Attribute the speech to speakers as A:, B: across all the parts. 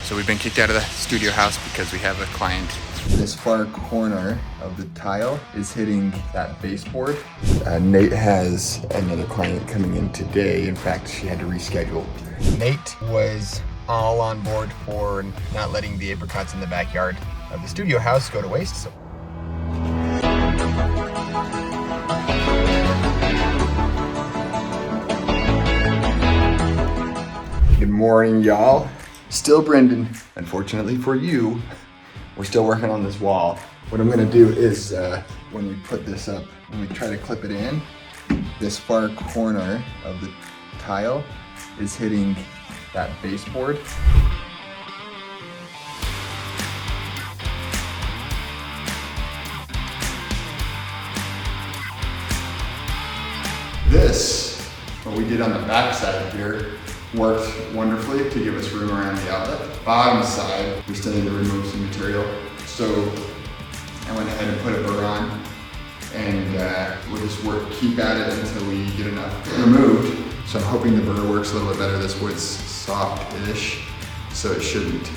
A: So we've been kicked out of the studio house because we have a client.
B: This far corner of the tile is hitting that baseboard. Nate has another client coming in today. In fact, she had to reschedule. Nate was all on board for not letting the apricots in the backyard of the studio house go to waste. So good morning, y'all. Still Brendan. Unfortunately for you, we're still working on this wall. What I'm gonna do is, when we put this up, when we try to clip it in, this far corner of the tile is hitting that baseboard. This, what we did on the back side here, worked wonderfly to give us room around the outlet. Bottom side, we still need to remove some material. So I went ahead and put a burr on, and we'll just keep at it until we get enough removed. So I'm hoping the burr works a little bit better. This wood's soft-ish, so it shouldn't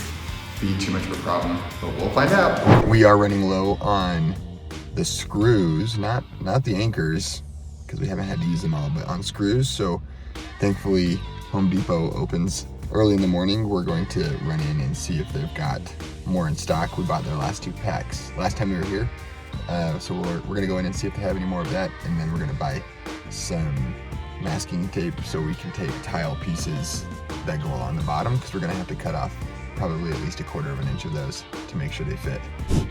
B: be too much of a problem, but we'll find out. We are running low on the screws, not the anchors, because we haven't had to use them all, but on screws. So thankfully, Home Depot opens early in the morning. We're going to run in and see if they've got more in stock. We bought their last 2 packs last time we were here. So we're gonna go in and see if they have any more of that, and then we're gonna buy some masking tape so we can tape tile pieces that go along the bottom, because we're gonna have to cut off probably at least 1/4 of an inch of those to make sure they fit.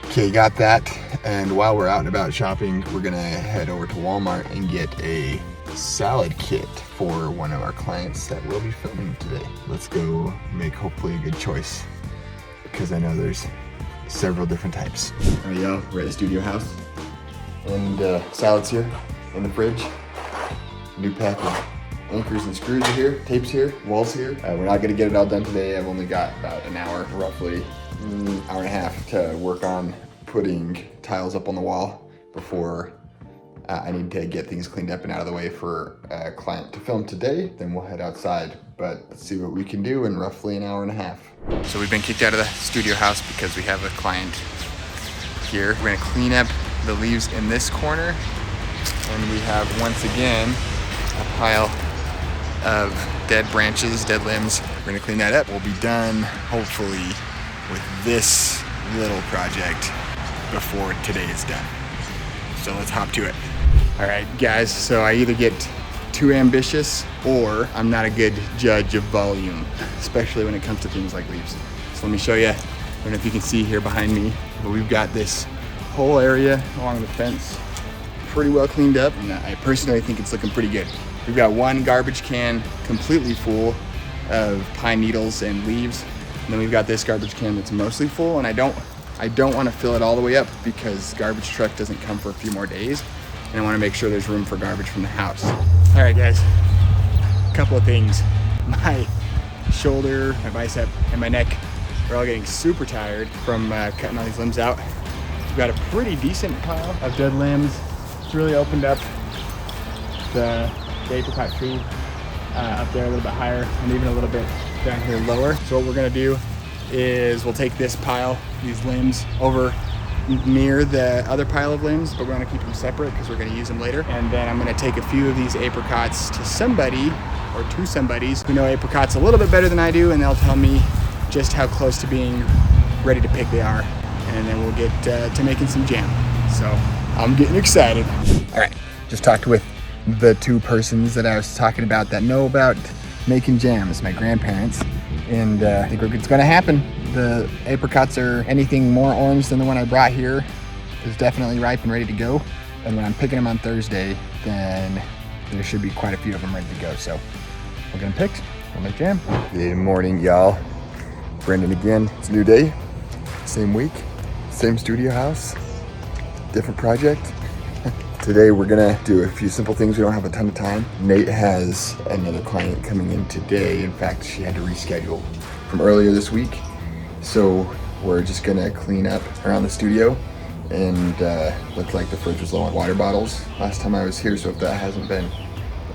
B: Okay, got that. And while we're out and about shopping, we're gonna head over to Walmart and get a salad kit for one of our clients that we'll be filming today. Let's go make hopefully a good choice, because I know there's several different types. There we go, we're at the studio house. And salad's here in the fridge. New pack of anchors and screws are here, tapes here, walls here. We're not gonna get it all done today. I've only got about an hour, roughly hour and a half to work on putting tiles up on the wall before I need to get things cleaned up and out of the way for a client to film today. Then we'll head outside, but let's see what we can do in roughly an hour and a half.
A: So we've been kicked out of the studio house because we have a client here. We're gonna clean up the leaves in this corner, and we have once again a pile of dead branches, dead limbs. We're gonna clean that up. We'll be done hopefully with this little project before today is done. So let's hop to it. All right, guys, so I either get too ambitious or I'm not a good judge of volume, especially when it comes to things like leaves. So let me show you. I don't know if you can see here behind me, but we've got this whole area along the fence pretty well cleaned up, and I personally think it's looking pretty good. We've got one garbage can completely full of pine needles and leaves, and then we've got this garbage can that's mostly full, and I don't want to fill it all the way up because garbage truck doesn't come for a few more days, and I want to make sure there's room for garbage from the house. All right, guys, a couple of things. My shoulder, my bicep, and my neck are all getting super tired from cutting all these limbs out. We've got a pretty decent pile of dead limbs. It's really opened up the apricot tree up there a little bit higher, and even a little bit down here lower. So what we're gonna do is we'll take this pile, these limbs, over near the other pile of limbs, but we're gonna keep them separate because we're gonna use them later. And then I'm gonna take a few of these apricots to somebody, or to somebodies who know apricots a little bit better than I do, and they'll tell me just how close to being ready to pick they are. And then we'll get to making some jam. So I'm getting excited. All right, just talked with the 2 persons that I was talking about that know about making jams, my grandparents, and I think it's gonna happen. The apricots are anything more orange than the one I brought here is definitely ripe and ready to go. And when I'm picking them on Thursday, then there should be quite a few of them ready to go. So we'll get them picked, we'll make jam. Good morning, y'all. Brendan again. It's a new day, same week, same studio house, different project. Today we're gonna do a few simple things. We don't have a ton of time. Nate has another client coming in today. In fact, she had to reschedule from earlier this week. So we're just gonna clean up around the studio, and looked like the fridge was low on water bottles last time I was here. So if that hasn't been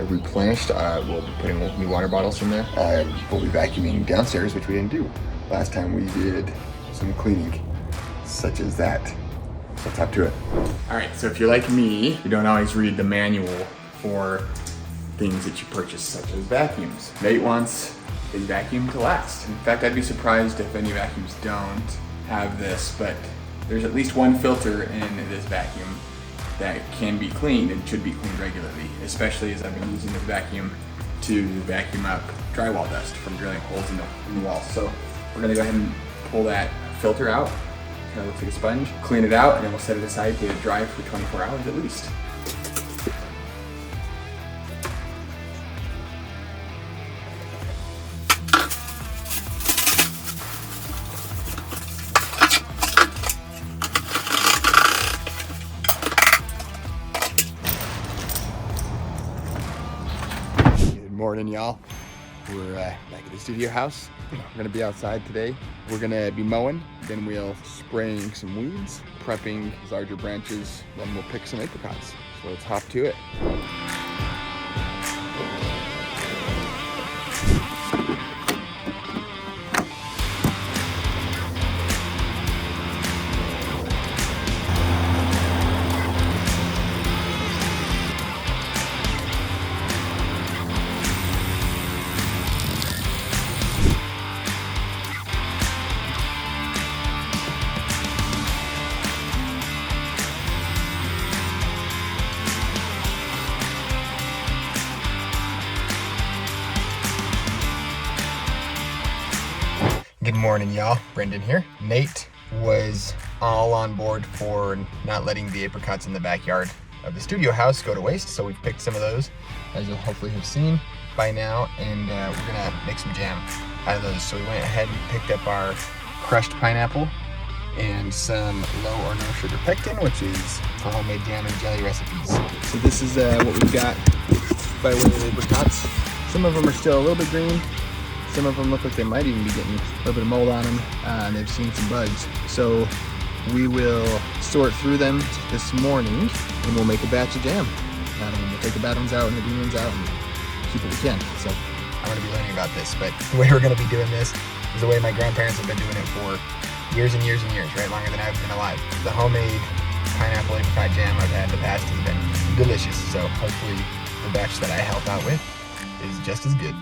A: replenished, we'll be putting new water bottles in there. We'll be vacuuming downstairs, which we didn't do.
B: last time we did some cleaning, such as that. So let's hop to it.
A: All right, so if you're like me, you don't always read the manual for things that you purchase, such as vacuums. Nate wants his vacuum to last. In fact, I'd be surprised if any vacuums don't have this, but there's at least one filter in this vacuum that can be cleaned and should be cleaned regularly, especially as I've been using this vacuum to vacuum up drywall dust from drilling holes in the wall. So we're gonna go ahead and pull that filter out. Kind of looks like a sponge. Clean it out, and then we'll set it aside to dry for 24 hours at least.
B: Good morning, y'all. We're back at the studio house. We're gonna be outside today. We're gonna be mowing, then we'll spraying some weeds, prepping larger branches, then we'll pick some apricots. So let's hop to it. Good morning, y'all. Brendan here. Nate was all on board for not letting the apricots in the backyard of the studio house go to waste, so we've picked some of those, as you'll hopefully have seen by now, and we're gonna make some jam out of those. So we went ahead and picked up our crushed pineapple and some low or no sugar pectin, which is for homemade jam and jelly recipes. So this is what we've got by way of apricots. Some of them are still a little bit green. Some of them look like they might even be getting a little bit of mold on them, and they've seen some bugs. So we will sort through them this morning, and we'll make a batch of jam. We'll take the bad ones out and the green ones out and keep what we can. So I'm gonna be learning about this, but the way we're gonna be doing this is the way my grandparents have been doing it for years and years and years, right? Longer than I've been alive. The homemade pineapple apricot jam I've had in the past has been delicious. So hopefully the batch that I help out with is just as good.